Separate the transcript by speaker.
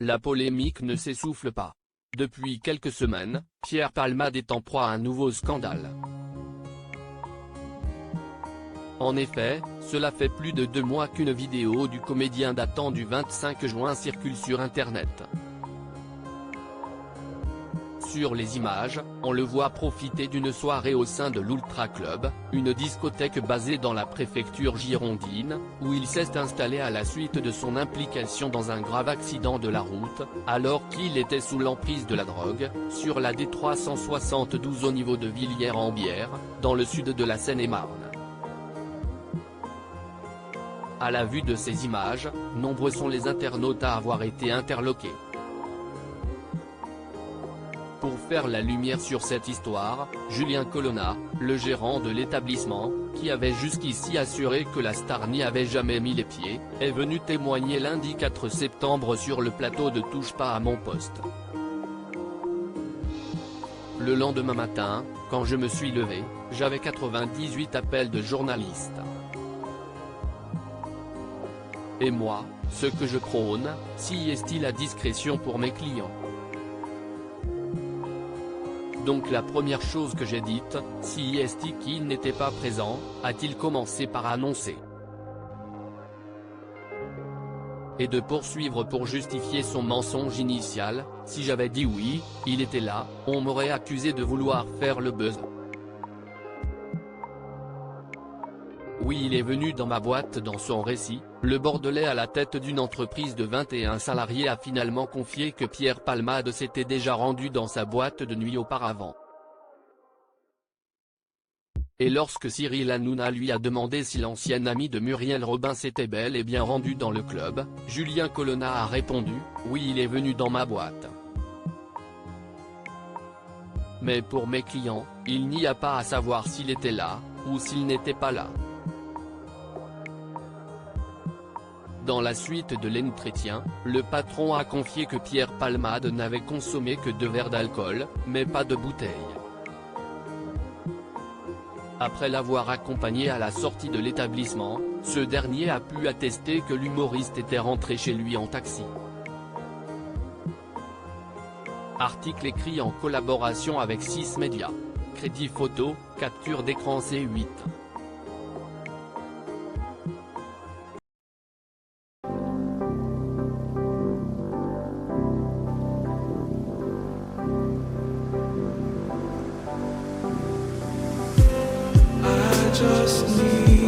Speaker 1: La polémique ne s'essouffle pas. Depuis quelques semaines, Pierre Palmade est en proie à un nouveau scandale. En effet, cela fait plus de 2 mois qu'une vidéo du comédien datant du 25 juin circule sur Internet. Sur les images, on le voit profiter d'une soirée au sein de l'Ultra Club, une discothèque basée dans la préfecture girondine, où il s'est installé à la suite de son implication dans un grave accident de la route, alors qu'il était sous l'emprise de la drogue, sur la D372 au niveau de Villiers-en-Bière, dans le sud de la Seine-et-Marne. À la vue de ces images, nombreux sont les internautes à avoir été interloqués. Pour faire la lumière sur cette histoire, Julien Colonna, le gérant de l'établissement, qui avait jusqu'ici assuré que la star n'y avait jamais mis les pieds, est venu témoigner lundi 4 septembre sur le plateau de Touche pas à mon poste. Le lendemain matin, quand je me suis levé, j'avais 98 appels de journalistes. Et moi, ce que je prône, si est-il la discrétion pour mes clients. Donc la première chose que j'ai dite, si est-il qu'il n'était pas présent, a-t-il commencé par annoncer. Et de poursuivre pour justifier son mensonge initial, si j'avais dit oui, il était là, on m'aurait accusé de vouloir faire le buzz. Oui, il est venu dans ma boîte. Dans son récit, le Bordelais à la tête d'une entreprise de 21 salariés a finalement confié que Pierre Palmade s'était déjà rendu dans sa boîte de nuit auparavant. Et lorsque Cyril Hanouna lui a demandé si l'ancien ami de Muriel Robin s'était bel et bien rendu dans le club, Julien Colonna a répondu « Oui, il est venu dans ma boîte. Mais pour mes clients, il n'y a pas à savoir s'il était là, ou s'il n'était pas là. » Dans la suite de l'entretien, le patron a confié que Pierre Palmade n'avait consommé que 2 verres d'alcool, mais pas de bouteille. Après l'avoir accompagné à la sortie de l'établissement, ce dernier a pu attester que l'humoriste était rentré chez lui en taxi. Article écrit en collaboration avec 6 médias. Crédit photo, capture d'écran C8.
Speaker 2: Just need